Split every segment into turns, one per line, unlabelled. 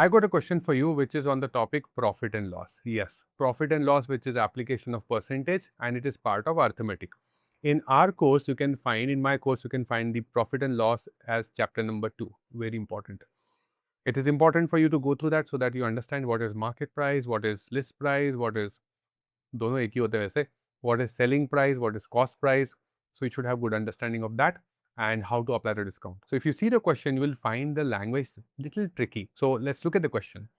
I got a question for you which is on the topic profit and loss. Yes, profit and loss, which is application of percentage, and it is part of arithmetic. In our course, you can find, in my course, you can find the profit and loss as chapter number 2. Very important. It is important for you to go through that so that you understand what is market price, what is list price, what is दोनों एक ही होते हैं वैसे, what is selling price, what is cost price. So you should have good understanding of that and how to apply the discount. So if you see the question, you will find the language little tricky. So let's look at the question.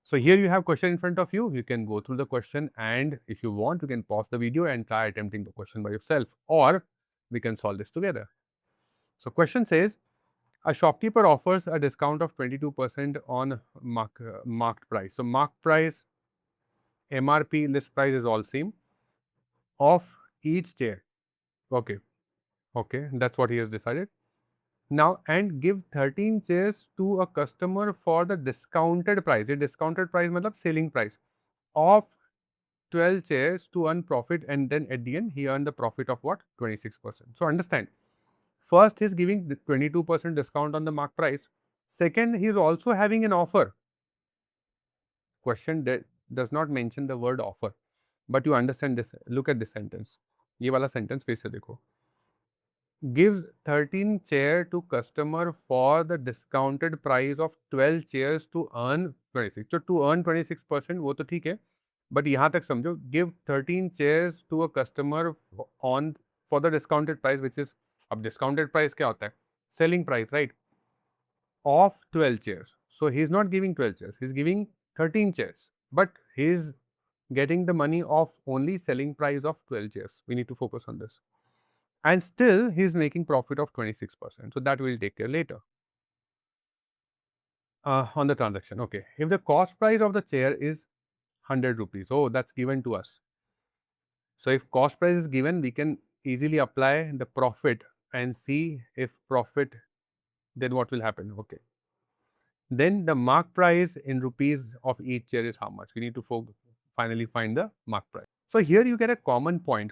So here you have question in front of you. You can go through the question, and if you want, you can pause the video and try attempting the question by yourself, or we can solve this together. So question says, a shopkeeper offers a discount of 22% on marked price. So marked price, MRP, list price is all same of each chair. Okay, okay, that's what he has decided. Now, and give 13 chairs to a customer for the discounted price. A discounted price means selling price of 12 chairs to earn profit, and then at the end he earned the profit of what? 26%. So understand, first he is giving the 22% discount on the mark price. Second, he is also having an offer. Question does not mention the word offer, but you understand this. Look at this sentence. ये वाला sentence फिर से देखो. Gives 13 chair to customer for the discounted price of 12 chairs to earn 26. So to earn 26% वो तो ठीक है, but यहाँ तक समझो, give 13 chairs to a customer on for the discounted price, which is, अब discounted price क्या होता है? Selling price, right? Of 12 chairs. So he is not giving 12 chairs, he is giving 13 chairs, but he is getting the money of only selling price of 12 chairs. We need to focus on this. And still he is making profit of 26%. So that we'll take care later. On the transaction, okay. If the cost price of the chair is 100 rupees, oh, that's given to us. So if cost price is given, we can easily apply the profit and see if profit, then what will happen, okay. Then the mark price in rupees of each chair is how much? We need to finally find the mark price. So here you get a common point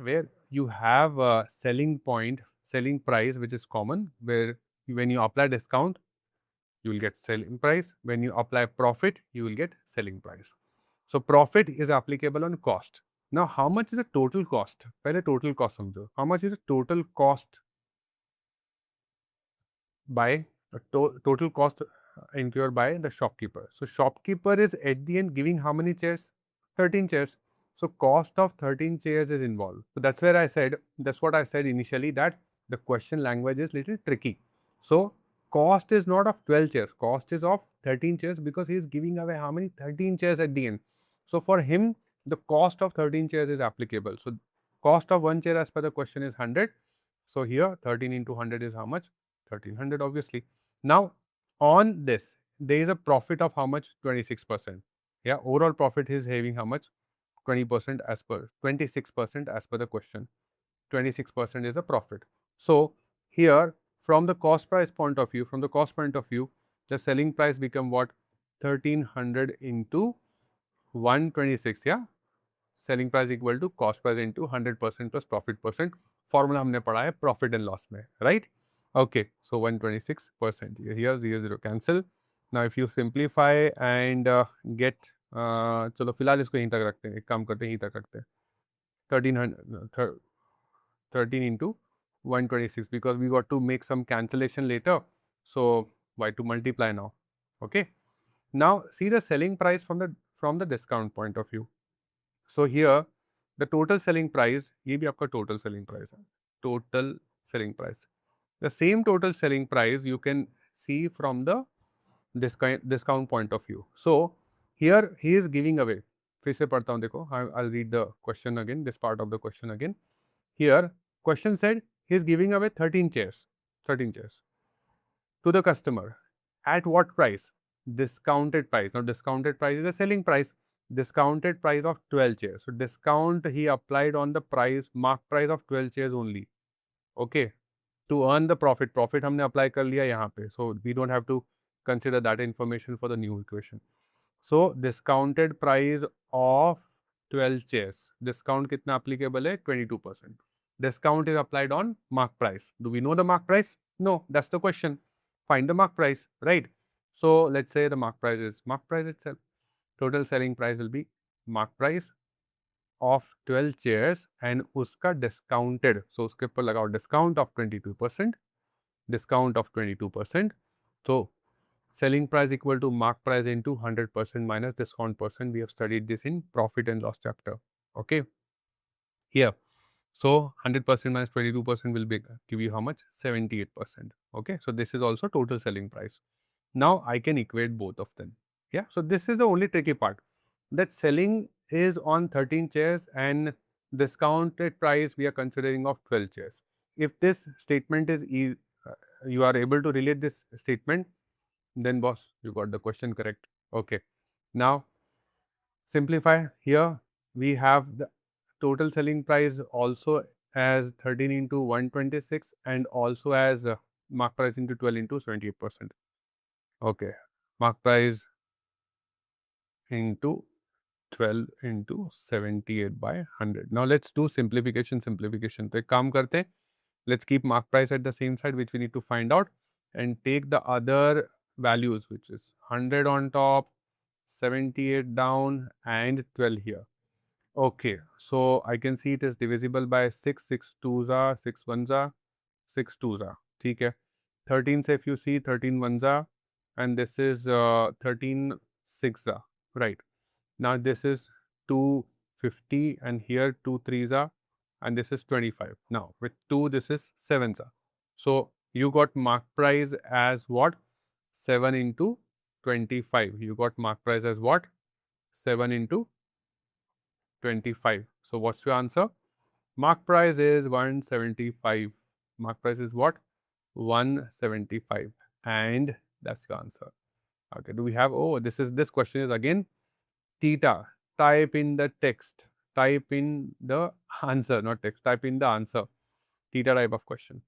where you have a selling price which is common, where when you apply discount, you will get selling price. When you apply profit, you will get selling price. So profit is applicable on cost. Now how much is the total cost? पहले total cost समझो. How much is the total cost by total cost incurred by the shopkeeper? So shopkeeper is at the end giving how many chairs? 13 chairs. So cost of 13 chairs is involved. So that's where I said, that's what I said initially, that the question language is little tricky. So cost is not of 12 chairs, cost is of 13 chairs, because he is giving away how many? 13 chairs at the end. So for him, the cost of 13 chairs is applicable. So cost of one chair as per the question is 100. So here 13 into 100 is how much? 1300 obviously. Now on this, there is a profit of how much? 26%. Yeah, overall profit is having how much? 20% as per 26% as per the question. 26% is the profit. So here from the cost price point of view, the selling price become what? 1300 into 126. Yeah, selling price equal to cost price into 100% plus profit percent. Formula हमने पढ़ा है profit and loss में, right? Okay, so 126%. Here 0 cancel. Now if you simplify and get, चलो फिलहाल इसको यहीं तक रखते हैं, एक काम करते हैं, यहीं तक रखते हैं. 13 into 126, because we got to make some cancellation later. So why to multiply now? Okay. Now see the selling price from the discount point of view. So here the total selling price, ये भी आपका total selling price है. Total selling price. The same total selling price you can see from the discount point of view. So here he is giving away. फिर से पढ़ता हूँ, देखो. I'll read the question again, this part of the question again. Here question said he is giving away 13 chairs to the customer. At what price? Discounted price. Now discounted price is the selling price. Discounted price of 12 chairs. So discount he applied on the price, mark price of 12 chairs only. Okay. To earn the profit, हमने apply कर लिया यहाँ पे. So we don't have to consider that information for the new equation. So discounted price of 12 chairs. Discount कितना applicable है? 22%. Discount is applied on mark price. Do we know the mark price? No, that's the question. Find the mark price, right? So let's say the mark price is mark price itself. Total selling price will be mark price of 12 chairs and uska discounted. So uske ऊपर लगाओ discount of 22%, discount of 22%. So selling price equal to mark price into 100% minus discount percent. We have studied this in profit and loss chapter. Okay. Here. So 100% minus 22% will be give you how much? 78%. Okay. So this is also total selling price. Now I can equate both of them. Yeah. So this is the only tricky part, that selling is on 13 chairs and discounted price we are considering of 12 chairs. If this statement is you are able to relate this statement, then boss, you got the question correct. Okay. Now simplify. Here we have the total selling price also as 13 into 126 and also as mark price into 12 into 78%. Okay. Mark price into 12 into 78 by 100. Now let's do simplification. तो एक काम करते हैं, let's keep mark price at the same side, which we need to find out, and take the other values, which is 100 on top, 78 down, and 12 here. Okay, so I can see it is divisible by 6, 6 2s are, 6 1s are, 6 2s are. ठीक है. 13 से if you see 13 1s are, and this is 13 6 are. Right. Now this is 250 and here 2 3s are, and this is 25. Now with 2 this is 7s are. So you got mark price as what? 7 into 25. You got mark price as what? 7 into 25. So what's your answer? Mark price is 175. Mark price is what? 175. And that's your answer. Okay, do we have, oh, this question is again TITA. Type in the text. Type in the answer, not text. Type in the answer. TITA type of question.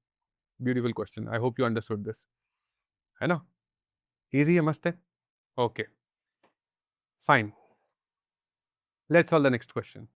Beautiful question. I hope you understood this. है ना? Easy है, मस्त है? Okay. Fine. Let's solve the next question.